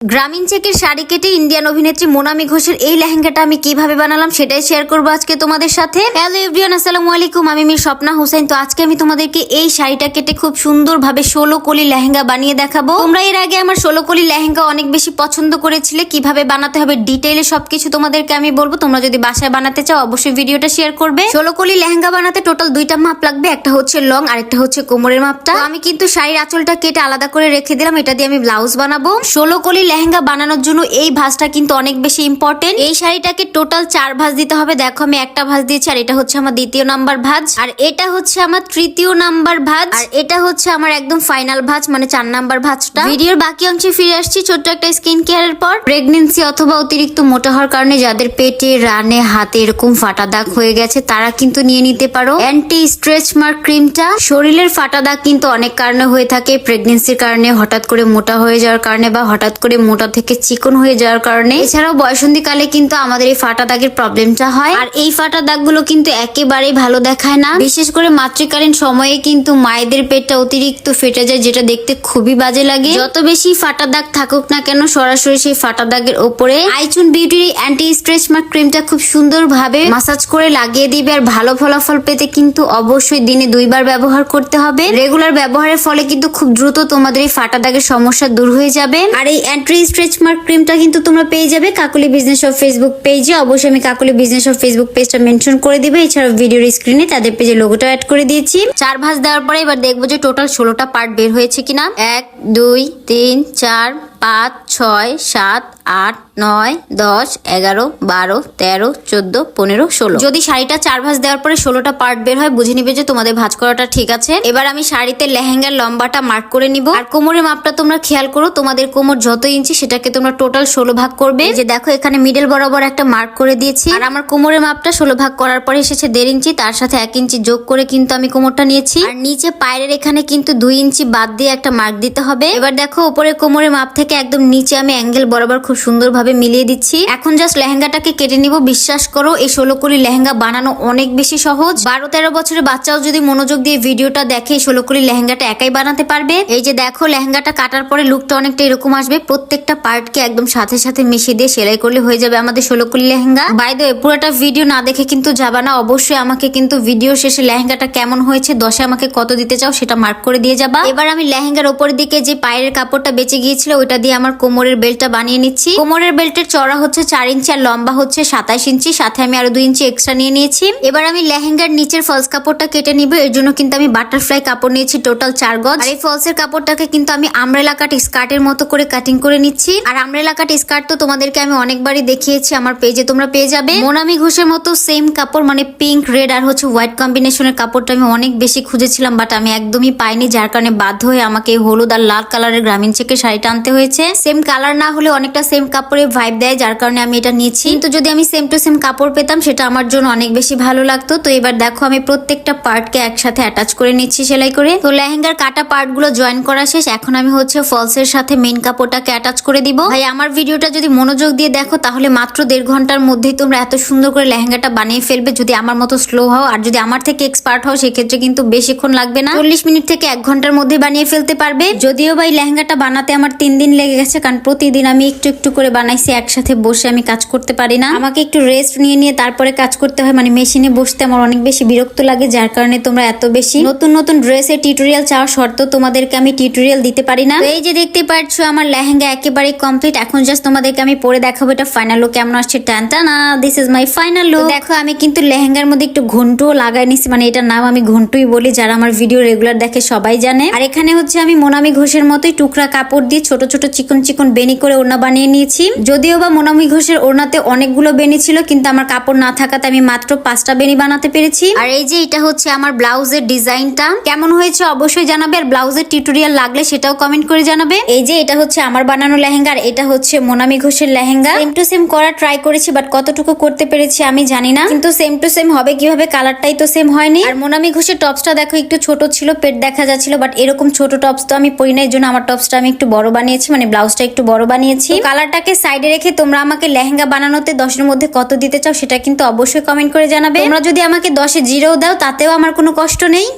গ্রামীণ চেকের শাড়ি কেটে ইন্ডিয়ান অভিনেত্রী মোনামি ঘোষের এই লেহেঙ্গাটা আমি কিভাবে বানালাম সেটাই শেয়ার করবো আজকে তোমাদের সাথে। হ্যালো এভরিওয়ান, আসসালামু আলাইকুম, আমি মির স্বপ্না হোসেন। তো আজকে আমি তোমাদেরকে এই শাড়িটা কেটে খুব সুন্দরভাবে 16 কলি লেহেঙ্গা বানিয়ে দেখাবো। তোমরা এর আগে আমার 16 কলি লেহেঙ্গা অনেক বেশি পছন্দ করেছিলে, কিভাবে বানাতে হবে ডিটেইলে সবকিছু তোমাদেরকে আমি বলবো। তোমরা যদি বাসায় বানাতে চাও অবশ্যই ভিডিওটা শেয়ার করবে। 16 কলি লেহেঙ্গা বানাতে টোটাল দুইটা মাপ লাগবে, একটা হচ্ছে লং আর একটা হচ্ছে কোমরের মাপটা। তো আমি কিন্তু শাড়ির আঁচলটা কেটে আলাদা করে রেখে দিলাম, এটা দিয়ে আমি ব্লাউজ বানাবো। 16 কলি লেহেঙ্গা বানানোর জন্য এই ভাঁজটা কিন্তু অনেক বেশি ইম্পর্টেন্ট। এই শাড়িটাকে টোটাল 4 ভাঁজ দিতে হবে। দেখো আমি একটা ভাঁজ দিয়েছি, আর এটা হচ্ছে আমার দ্বিতীয় নাম্বার ভাঁজ, আর এটা হচ্ছে আমার তৃতীয় নাম্বার ভাঁজ, আর এটা হচ্ছে আমার একদম ফাইনাল ভাঁজ, মানে 4 নাম্বার ভাঁজটা। ভিডিওর বাকি অংশে ফিরে আসছি ছোট্ট একটা স্কিন কেয়ারের পর। প্রেগনেন্সি অথবা অতিরিক্ত মোটা হওয়ার কারণে যাদের পেটে, রানে, হাতে এরকম ফাটা দাগ হয়ে গেছে তারা কিন্তু নিয়ে নিতে পারো অ্যান্টি স্ট্রেচ মার্ক ক্রিমটা। শরীরের ফাটা দাগ কিন্তু অনেক কারণে হয়ে থাকে, প্রেগনেন্সির কারণে, হঠাৎ করে মোটা হয়ে যাওয়ার কারণে, বা হঠাৎ করে মোটা থেকে চিকন হয়ে যাওয়ার কারণে। এছাড়াও বয়সন্ধিকালে কিন্তু আমাদের এই ফাটা দাগের প্রবলেমটা হয়, আর এই ফাটা দাগগুলো কিন্তু একেবারেই ভালো দেখায় না। বিশেষ করে মাতৃকালীন সময়ে কিন্তু মায়েদের পেটটা অতিরিক্ত ফেটে যায়, যেটা দেখতে খুবই বাজে লাগে। যত বেশি ফাটা দাগ থাকুক না কেন, সরাসরি সেই ফাটা দাগের ওপরে আইচুন বিউটির অ্যান্টি স্ট্রেচ মার্ক ক্রিমটা খুব সুন্দরভাবে মাসাজ করে লাগিয়ে দিবে। আর ভালো ফলাফল পেতে কিন্তু অবশ্যই দিনে 2 বার ব্যবহার করতে হবে। রেগুলার ব্যবহারের ফলে কিন্তু খুব দ্রুত তোমাদের এই ফাটা দাগের সমস্যা দূর হয়ে যাবে। আর এই অ্যান্টি স্ট্রেচ মার্ক ক্রিমটা কিন্তু তোমরা পেয়ে যাবে কাকুলি বিজনেস অফ ফেসবুক পেজে। অবশ্যই আমি কাকুলি বিজনেস অফ ফেসবুক পেজটা মেনশন করে দিবে। এছাড়াও ভিডিওর স্ক্রিনে তাদের পেজে লোগোটা অ্যাড করে দিয়েছি। 4 ভাঁজ দেওয়ার পরে এবার দেখবো যে টোটাল 16টা পার্ট বের হয়েছে কিনা। 1 2 3 4 5 6 7 8 9 10 11 12 13 14 15 16। যদি শাড়িটা 4 ভাঁজ দেওয়ার পরে 16টা পার্ট বের হয়, বুঝে নিবে যে তোমাদের ভাঁজ করাটা ঠিক আছে। এবার আমি শাড়িতে লেহেঙ্গার লম্বাটা মার্ক করে নিব। আর কোমরের মাপটা তোমরা খেয়াল করো, তোমাদের কোমর যত ইঞ্চি সেটাকে তোমরা টোটাল 16 ভাগ করবে। যে দেখো এখানে মিডল বরাবর একটা মার্ক করে দিয়েছি, আর আমার কোমরের মাপটা 16 ভাগ করার পরে এসেছে 1.5 ইঞ্চি। তার সাথে 1 ইঞ্চি যোগ করে কিন্তু আমি কোমরটা নিয়েছি। আর নিচে পায়ের এখানে কিন্তু 2 ইঞ্চি বাদ দিয়ে একটা মার্ক দিতে হবে। এবার দেখো উপরে কোমরের মাপ থেকে একদম নিচে আমি অ্যাঙ্গেল বরাবর খুব সুন্দরভাবে মিলিয়ে দিচ্ছি। এখন জাস্ট লেহেঙ্গাটাকে কেটে নিব। বিশ্বাস করো এই 16 কলি লেহেঙ্গা বানানো অনেক বেশি সহজ। 12-13 বছরের বাচ্চাও যদি মনোযোগ দিয়ে ভিডিওটা দেখে 16 কলি লেহেঙ্গাটা একাই বানাতে পারবে। এই যে দেখো লেহেঙ্গাটা কাটার পরে লুকটা অনেকটা এরকম আসবে। প্রত্যেকটা পার্টকে একদম সাথে সাথে মিশিয়ে দিয়ে সেলাই করলে হয়ে যাবে আমাদের 16 কলি লেহেঙ্গা। বাই দ্য ওয়ে, পুরোটা ভিডিও না দেখে কিন্তু যাবা না। অবশ্যই আমাকে কিন্তু ভিডিও শেষে লেহেঙ্গাটা কেমন হয়েছে 10-এ আমাকে কত দিতে চাও সেটা মার্ক করে দিয়ে যাবা। এবার আমি লেহেঙ্গার উপরের দিকে যে পায়ের কাপড়টা বেঁচে গিয়েছিল ওইটা দিয়ে আমার কোমরের বেল্টটা বানিয়ে নিচ্ছি। কোমরের বেল্টের চড়া হচ্ছে 4 ইঞ্চি আর লম্বা হচ্ছে 27 ইঞ্চি, সাথে আমি আরো 2 ইঞ্চি এক্সট্রা নিয়ে নিয়েছি। এবার আমি লেহেঙ্গার নিচের ফলস কাপড়টা কেটে নিব। এর জন্য কিন্তু আমি বাটারফ্লাই কাপড় নিয়েছি টোটাল 4 গজ। আর এই ফলসের কাপড়টাকে কিন্তু আমি আমব্রেলা কাট স্কার্টের মতো করে কাটিং করে নিচ্ছি। আর আমব্রেলা কাট স্কার্ট তো তোমাদেরকে আমি অনেকবারই দেখিয়েছি, আমার পেজে তোমরা পেয়ে যাবে। মোনামি ঘোষের মতো সেম কাপড়, মানে পিঙ্ক, রেড আর হচ্ছে হোয়াইট কম্বিনেশনের কাপড়টা আমি অনেক বেশি খুঁজেছিলাম, বাট আমি একদমই পাইনি, যার কারণে বাধ্য হয়ে আমাকে হলুদ আর লাল কালারের গ্রামীণ চেকের শাড়িটা আনতে হয়েছে। সেম কালার না হলে অনেকটা সেম কাপড়ে ভাইব দেয়, যার কারণে আমি এটা নিয়েছি। কিন্তু যদি আমি সেম টু সেম কাপড় পেতাম সেটা আমার জন্য অনেক বেশি ভালো লাগতো। তো এবার দেখো আমি প্রত্যেকটা পার্টকে একসাথে অ্যাটাচ করে নিচ্ছি সেলাই করে। তো লেহেঙ্গার কাটা পার্ট গুলো জয়েন করা শেষ। এখন আমি হচ্ছে ফলসের সাথে মেইন কাপড়টাকে অ্যাটাচ করে দিব। ভাই আমার ভিডিওটা যদি মনোযোগ দিয়ে দেখো তাহলে মাত্র 1.5 ঘন্টার মধ্যেই তোমরা এত সুন্দর করে লেহেঙ্গাটা বানিয়ে ফেলবে, যদি আমার মতো স্লো হও। আর যদি আমার থেকে এক্সপার্ট হও সেক্ষেত্রে কিন্তু বেশিক্ষণ লাগবে না, 40 মিনিট থেকে 1 ঘন্টার মধ্যে বানিয়ে ফেলতে পারবে। যদিও ভাই লেহেঙ্গাটা বানাতে আমার 3 দিন লেগে গেছে, কারণ প্রতিদিন আমি একটু একটু করে বানাইছি, একসাথে বসে আমি কাজ করতে পারি না। আমাকে একটু রেস্ট নিয়ে নিয়ে তারপরে কাজ করতে হয়, মানে মেশিনে বসতে আমার অনেক বেশি বিরক্ত লাগে, যার কারণে তোমরা এত বেশি নতুন নতুন ড্রেসের টিউটোরিয়াল চাওয়া সত্ত্বেও তোমাদেরকে আমি টিউটোরিয়াল দিতে পারি না। এই যে দেখতে পাচ্ছ আমার লেহেঙ্গা একেবারে কমপ্লিট। এখন জাস্ট তোমাদেরকে আমি পরে দেখাবো এটা ফাইনাল লুক কেমন আসছে। টানটানা, this is my final look. দেখো আমি কিন্তু লেহেঙ্গার মধ্যে একটু ঘন্টুও লাগাই নিছি, মানে এটার নাম আমি ঘন্টুই বলি, যারা আমার ভিডিও রেগুলার দেখে সবাই জানে। আর এখানে হচ্ছে আমি মোনামি ঘোষের মতোই টুকরা কাপড় দিয়ে ছোট ছোট চিকন চিকন বেনি করে ওড়না বানিয়ে নিয়েছি। যদিও বা মোনামি ঘোষের ওড়নাতে অনেকগুলো বেনি ছিল, কিন্তু আমার কাপড় না থাকাতে আমি মাত্র 5টা বেনি বানাতে পেরেছি। আর এই যে এটা হচ্ছে আমার ব্লাউজের ডিজাইনটা, কেমন হয়েছে অবশ্যই জানাবে। আর ব্লাউজের টিউটোরিয়াল লাগলে সেটাও কমেন্ট করে জানাবে। এই যে এটা হচ্ছে আমার বানানো লেহেঙ্গা, আর এটা হচ্ছে মোনামি ঘোষের লেহেঙ্গা। সেম টু সেম করা ট্রাই করেছি, বাট কতটুকু করতে পেরেছি আমি জানি না, কিন্তু সেম টু সেম হবে কিভাবে, কালারটাই তো সেম হয়নি। আর মোনামি ঘোষের টপসটা দেখো একটু ছোট ছিল, পেট দেখা যাচ্ছিল, বাট এরকম ছোট টপস তো আমি পরি না, এর জন্য আমার টপসটা আমি একটু বড় বানিয়েছি, মানে ব্লাউজটা একটু বড় বানিয়েছি। কালারটাকে সাইডে রেখে তোমরা আমাকে লেহেঙ্গা বানানোতে 10-এর মধ্যে কত দিতে চাও সেটা কিন্তু অবশ্যই কমেন্ট করে জানাবে। তোমরা যদি আমাকে 10-এ 0 দাও তাতেও আমার কোনো কষ্ট নেই।